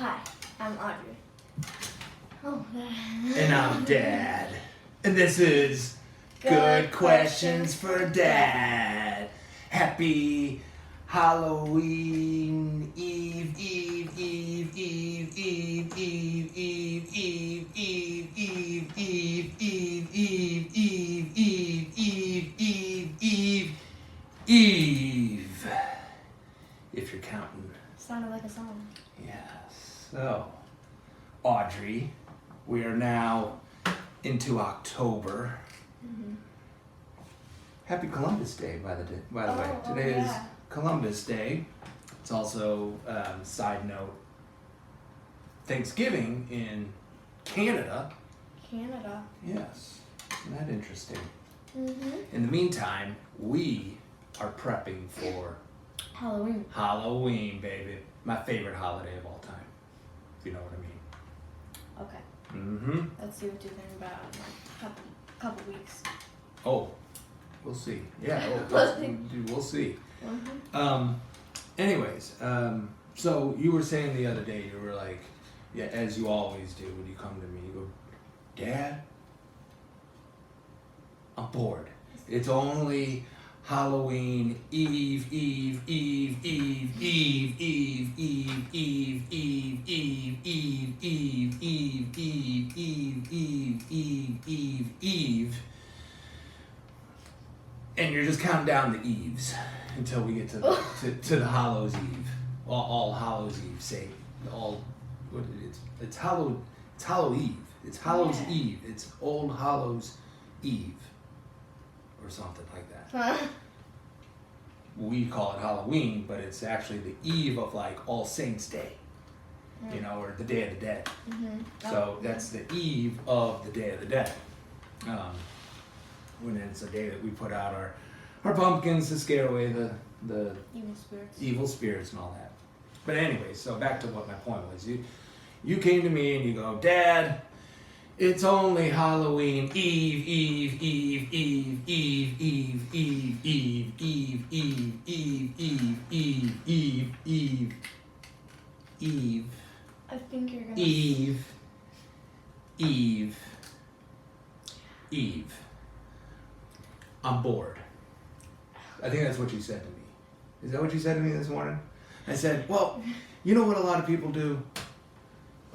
Hi, I'm Audrey. Oh, And I'm Dad. And this is Good Questions for Dad. Happy Halloween Eve, Eve, Eve, Eve, Eve, Eve, Eve, Eve, Eve, Eve, Eve, Eve, Eve, Eve, Eve, Eve, Eve, Eve. If you're counting. sounded like a song. Yes. So, Audrey, we are now into October. Mm-hmm. Happy Columbus Day, by the way. Oh, Today is yeah. Columbus Day. It's also, side note, Thanksgiving in Canada. Canada. Yes. Isn't that interesting? Mm-hmm. In the meantime, we are prepping for Halloween. Halloween, baby. My favorite holiday of all time. If you know what I mean. Okay. Mm-hmm. Let's see what you think about it in like a couple weeks. Oh, we'll see. Yeah, we'll see. Mm-hmm. Anyways, so you were saying the other day, you were like, yeah, as you always do when you come to me, you go, Dad, I'm bored. It's only Halloween Eve, Eve, Eve, Eve, Eve, Eve, Eve, Eve, Eve, Eve, Eve, Eve, Eve, Eve, Eve, Eve, Eve, Eve, Eve. And you're just counting down the Eves until we get to the Hallows Eve. All Hallows Eve, say it's Hallow Eve. It's Hallows Eve. It's Old Hallows Eve. Or something like that. We call it Halloween, but it's actually the eve of like All Saints Day, you know, or the Day of the Dead. Mm-hmm. So that's the eve of the Day of the Dead. When it's a day that we put out our pumpkins to scare away the evil spirits and all that. But anyway, so back to what my point was. You came to me and you go, Dad, it's only Halloween Eve, Eve, Eve, Eve, Eve, Eve, Eve, Eve, Eve, Eve, Eve, Eve, Eve, Eve, Eve, Eve. I think you're gonna. Eve. I'm bored. I think that's what you said to me. Is that what you said to me this morning? I said, well, you know what a lot of people do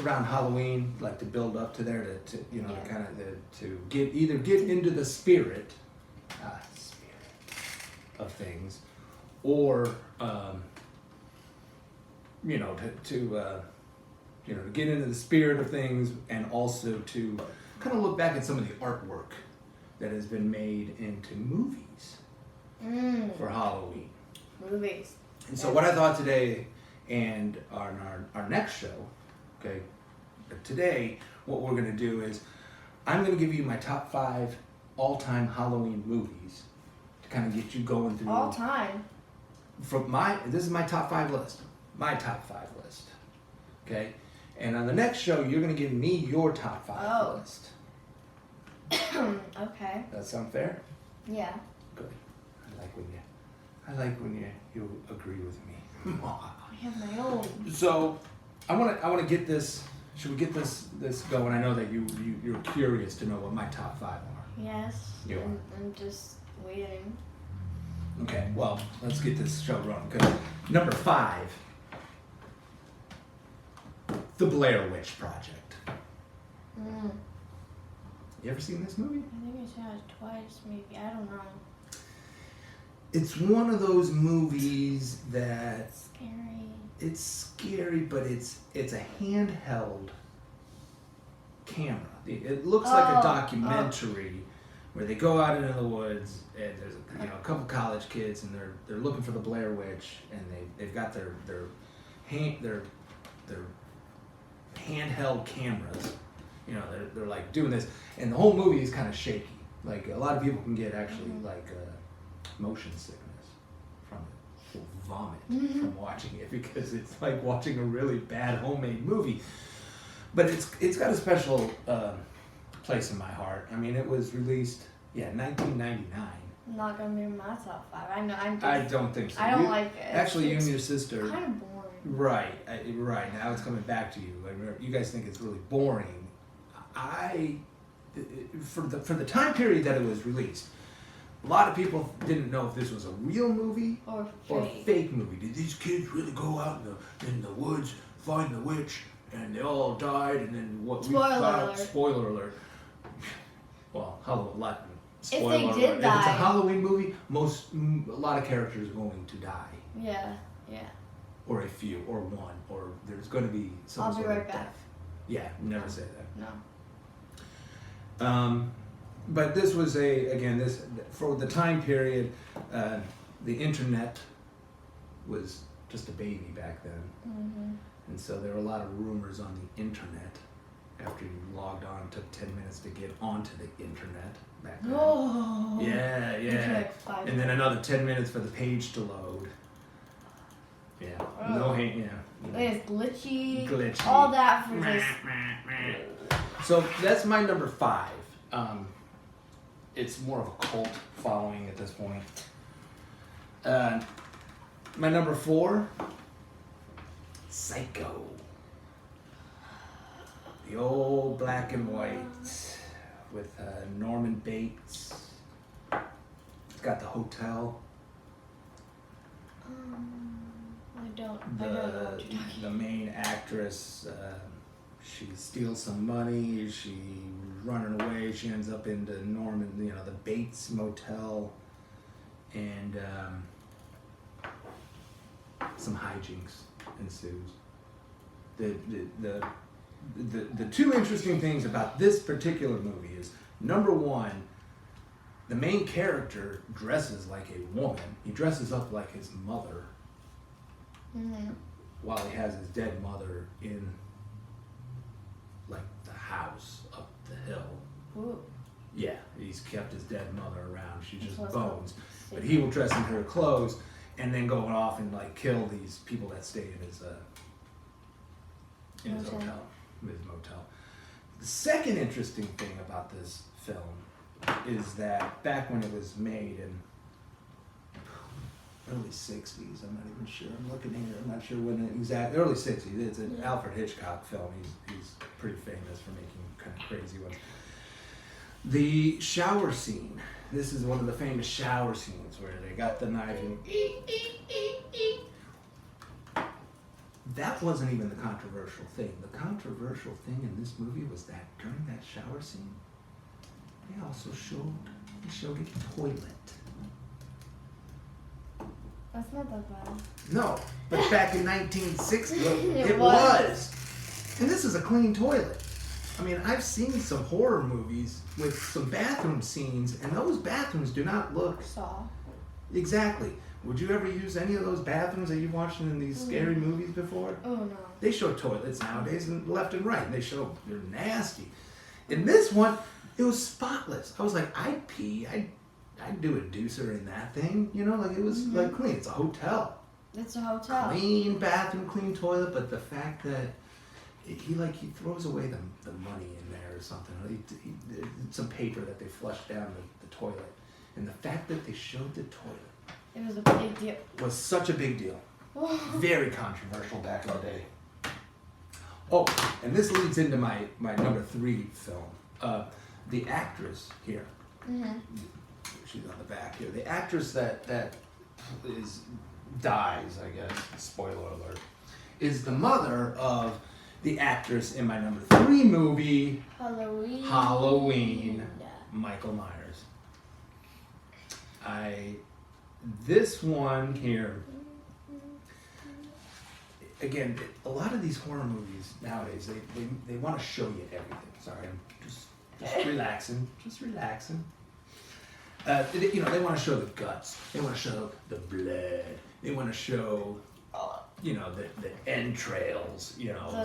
around Halloween, like to build up to there, to you know, to kind of to get into the spirit of things, or you know, to get into the spirit of things, and also to kind of look back at some of the artwork that has been made into movies for Halloween. Movies. And so what I thought today, and on our next show, okay, but today what we're going to do is I'm going to give you my top 5 all-time Halloween movies to kind of get you going through. All time. This is my top 5 list. My top 5 list. Okay? And on the next show, you're going to give me your top 5 list. Okay. That sound fair? Yeah. Good. I like when you agree with me. I have my own. So, I want to get this. Should we get this going? I know that you're curious to know what my top 5 are. Yes. You are. I'm just waiting. Okay. Well, let's get this show running. Because number 5, The Blair Witch Project. You ever seen this movie? I think I saw it twice, maybe. I don't know. It's one of those movies that Scary. it's scary, but it's a handheld camera. It looks like a documentary where they go out into the woods and there's a couple college kids and they're looking for the Blair Witch, and they've got their handheld cameras. You know, they're like doing this, and the whole movie is kind of shaky. Like a lot of people can get actually motion sickness from it. They'll vomit from watching it because it's like watching a really bad homemade movie. But it's got a special place in my heart. I mean, it was released, 1999. Not gonna be in my top 5. I know. I don't think so. I don't like it. Actually, you and your sister. Kind of boring. Right. Right. Now it's coming back to you. I remember, you guys think it's really boring. For the time period that it was released, a lot of people didn't know if this was a real movie Or or fake. fake movie. Did these kids really go out in the woods, find the witch, and they all died, and then what we Spoiler found? alert. Spoiler alert. Well, spoiler they alert. did If it's a die- Halloween movie, a lot of characters are going to die, Yeah. or a few, or one, or there's going to be some I'll be sort right of back. death. Yeah, never say that. No. But this was for the time period, the internet was just a baby back then. Mm-hmm. And so there were a lot of rumors on the internet after you logged on. It took 10 minutes to get onto the internet back then. Oh. Yeah. Like 5 And then another 10 minutes for the page to load. Yeah. No Oh. hate, yeah. It's glitchy. Glitchy. All that for this. So that's my number 5. It's more of a cult following at this point. My number 4, Psycho. The old black and white with Norman Bates. It's got the hotel. I don't know what you're talking The main actress, she steals some money, she's running away, she ends up in the Norman, the Bates Motel, and some hijinks ensues. The two interesting things about this particular movie is, number one, the main character dresses like a woman. He dresses up like his mother, Mm-hmm. while he has his dead mother in like the house up the hill. Ooh. Yeah, he's kept his dead mother around. She's just That's bones. cool. But he will dress in her clothes and then go off and like kill these people that stay in his Motel. hotel, his motel. The second interesting thing about this film is that back when it was made in early 60s, I'm not even sure. I'm looking here. I'm not sure when early 60s. It's an Alfred Hitchcock film. He's pretty famous for making kind of crazy ones. The shower scene. This is one of the famous shower scenes where they got the knife and that wasn't even the controversial thing. The controversial thing in this movie was that during that shower scene, they also showed a toilet. That's not that bad. No, but back in 1960, It it was. And this is a clean toilet. I mean, I've seen some horror movies with some bathroom scenes, and those bathrooms do not look Saw. exactly. Would you ever use any of those bathrooms that you've watched in these scary movies before? Oh no. They show toilets nowadays and left and right. And they're nasty. In this one, it was spotless. I was like, I'd pee. I'd do a deucer in that thing. Like it was like clean. It's a hotel. It's a hotel. Clean bathroom, clean toilet. But the fact that he throws away the money in there or something. Some paper that they flushed down the toilet. And the fact that they showed the toilet It was a big deal. was such a big deal. Very controversial back in the day. Oh, and this leads into my number 3 film. The actress here, she's on the back here. The actress that dies, I guess, spoiler alert, is the mother of the actress in my number 3 movie, Halloween, Michael Myers. This one here, again, a lot of these horror movies nowadays, they want to show you everything. Sorry, I'm just relaxing, they want to show the guts. They want to show the blood. They want to show, the entrails.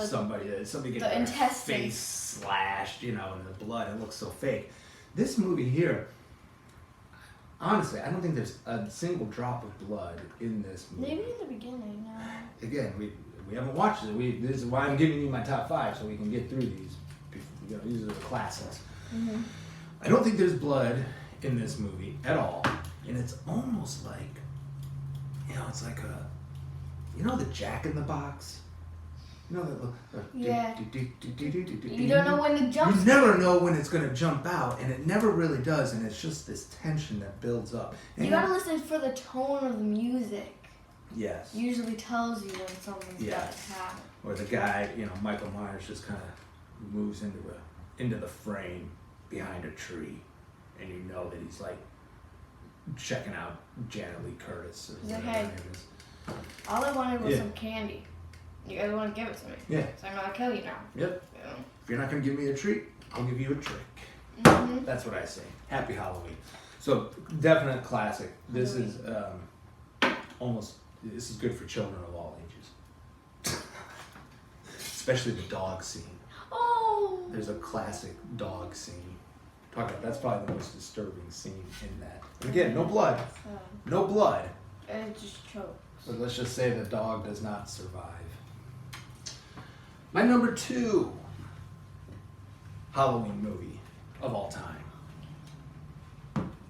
Somebody getting the their intestines. face slashed. And the blood. It looks so fake. This movie here, honestly, I don't think there's a single drop of blood in this movie. Maybe in the beginning. No. Again, we haven't watched it. This is why I'm giving you my top 5 so we can get through these. These are the classics. Mm-hmm. I don't think there's blood in this movie at all, and it's almost like, it's like You know the Jack in the Box? You know that little... Yeah. You You don't know when to jump. You never know when it's going to jump out, and it never really does, and it's just this tension that builds up. And You gotta listen for the tone of the music. Yes. Usually tells you when something's about to happen. Or the guy, you know, Michael Myers just kind of moves into the frame behind a tree, and you know that he's like checking out Janet Lee Curtis or whatever her name is. All I wanted was some candy. You guys want to give it to me? Yeah. So I'm gonna kill you now. Yep. Yeah. If you're not gonna give me a treat, I'll give you a trick. Mm-hmm. That's what I say. Happy Halloween. So definite classic. This is this is good for children of all ages. Especially the dog scene. Oh. There's a classic dog scene. That's probably the most disturbing scene in that. And again, no blood. No blood. It just chokes. But let's just say the dog does not survive. My number 2 Halloween movie of all time.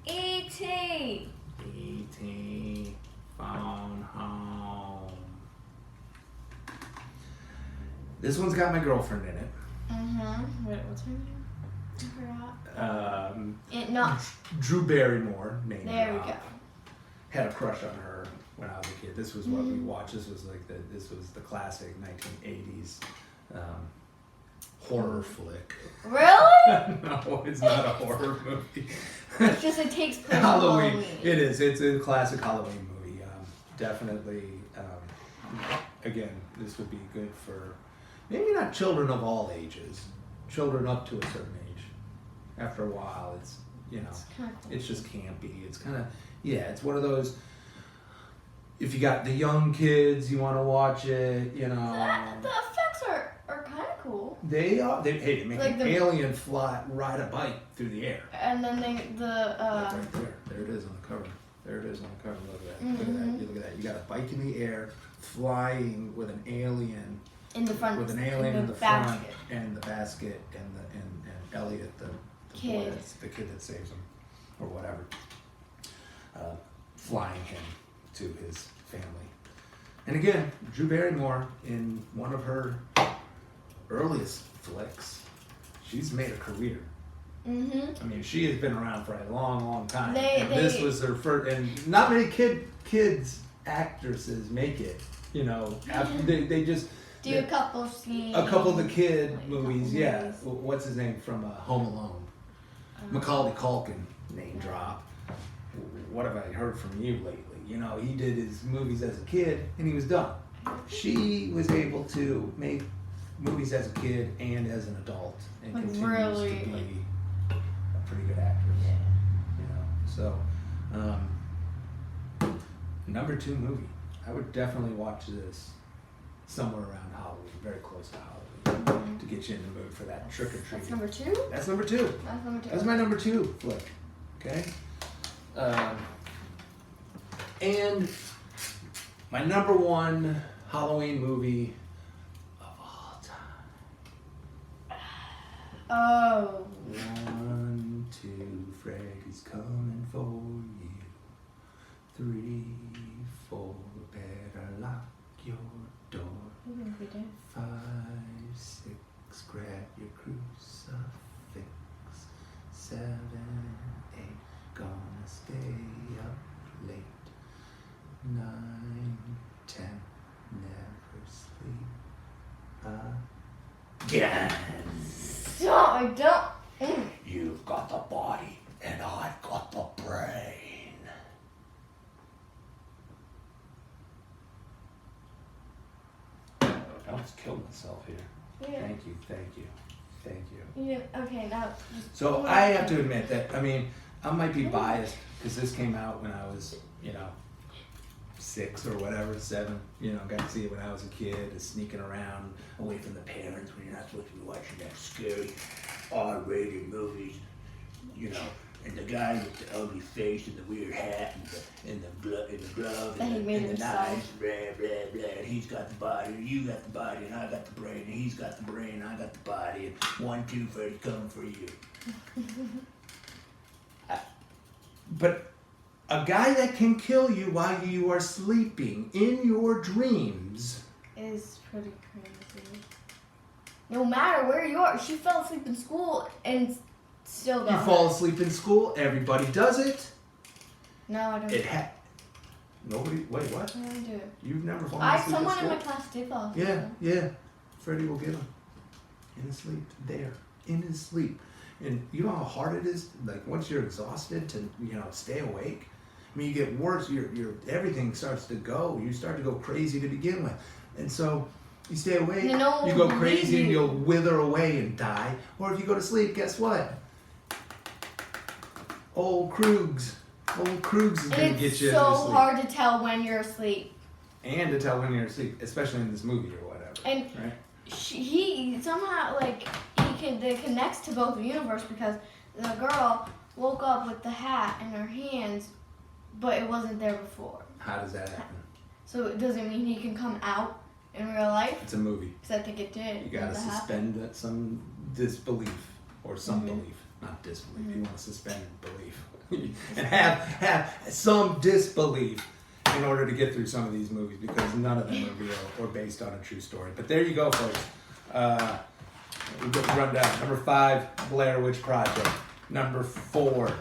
E.T. E.T. Phone Home. This one's got my girlfriend in it. Mm-hmm. Wait, what's her name? I forgot. Um, Drew Barrymore, named There we go. Had a crush on her when I was a kid. This was what we watched. This was the classic 1980s horror flick. Really? No, it's not a horror movie. It's just it takes place Halloween. on Halloween. It is. It's a classic Halloween movie. Definitely. Again, this would be good for maybe not children of all ages. Children up to a certain age. After a while, it's It's kind of cool. it's just campy. It's kind of it's one of those. If you got the young kids, you want to watch it. You know. The effects are kind of cool. They are. They make Like an alien ride a bike through the air. And then That's right there. There it is on the cover. There it is on the cover. Look at that. Look at that. You look at that. You got a bike in the air, flying with an alien. in the front. With an alien in the basket. front and the basket and Elliot, the Kid. boy the kid that saves him, or whatever. Flying him to his family. And again, Drew Barrymore in one of her earliest flicks, she's made a career. Mm-hmm. I mean, she has been around for a long, long time. This was her first, and not many kids actresses make it. You know, after they just Do a couple scenes. a couple of the kid movies. couple Yeah, movies. what's his name from Home Alone? Macaulay Culkin, name drop. What have I heard from you lately? You know, he did his movies as a kid, and he was done. She was able to make movies as a kid and as an adult, and Like continues really, to be a pretty good actress. You know, so number 2 movie. I would definitely watch this somewhere around Halloween, very close to Halloween, to get you in the mood for that trick or treat. That's number 2? That's number 2. That's number 2. That's my number 2 flick. Okay? And my number 1 Halloween movie of all time. Oh. 1, 2, Freddy's coming for you. 3, 4, better lock your door. I think we did. 5, 6, grab your crucifix. 7, 8, gonna stay up late. 9, 10, never sleep again. Stop! I don't. You've got the body, and I've got the brain. I almost killed myself here. Yeah. Thank you. Yeah. Okay. Now. So I have to admit that, I mean, I might be biased because this came out when I was, 6 or whatever, 7. Got to see it when I was a kid, sneaking around away from the parents when you're not supposed to be watching that scary R-rated movies, And the guy with the ugly face and the weird hat and the glove That he and, made the himself. knives, blah. And he's got the body, you got the body, and I got the brain, and he's got the brain, and I got the body, and 1, 2, Freddy's coming for you. But A guy that can kill you while you are sleeping in your dreams is pretty crazy. No matter where you are, she fell asleep in school and still got You fall asleep in school, everybody does it. No, I don't. Nobody, wait, what? I don't do it. You've never fallen asleep in school? Someone in my class did fall asleep. Yeah. Freddie will get him. In his sleep, in his sleep. And you know how hard it is, like once you're exhausted to, stay awake? I mean, you get worse, your everything starts to go. You start to go crazy to begin with. And so you stay awake, you go crazy and you'll wither away and die. Or if you go to sleep, guess what? Old Krugs is going to get you. It's so hard to tell when you're asleep. And to tell when you're asleep, especially in this movie or whatever. And right? he somehow, it connects to both universe because the girl woke up with the hat in her hands, but it wasn't there before. How does that happen? So it doesn't mean he can come out in real life? It's a movie. Because I think it did. You gotta suspend some disbelief or some belief, not disbelief. You want to suspend belief and have some disbelief in order to get through some of these movies because none of them are real or based on a true story. But there you go, folks. We'll get the rundown. Number 5, Blair Witch Project. Number 4,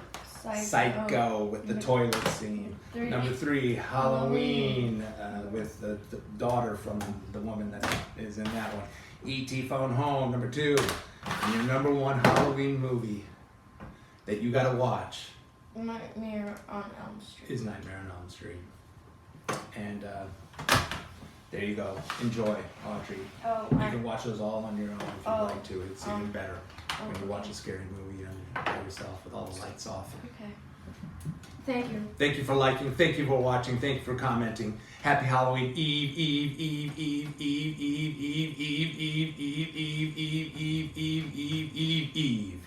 Psycho with the toilet scene. Number 3, Halloween with the daughter from the woman that is in that one. E.T. Phone Home. Number 2, and your number 1 Halloween movie that you gotta watch Nightmare on Elm Street. Is Nightmare on Elm Street. And there you go. Enjoy, Audrey. You can watch those all on your own if you'd like to. It's even better when you watch a scary movie by yourself with all the lights off. Okay. Thank you. Thank you for liking. Thank you for watching. Thank you for commenting. Happy Halloween Eve. Eve.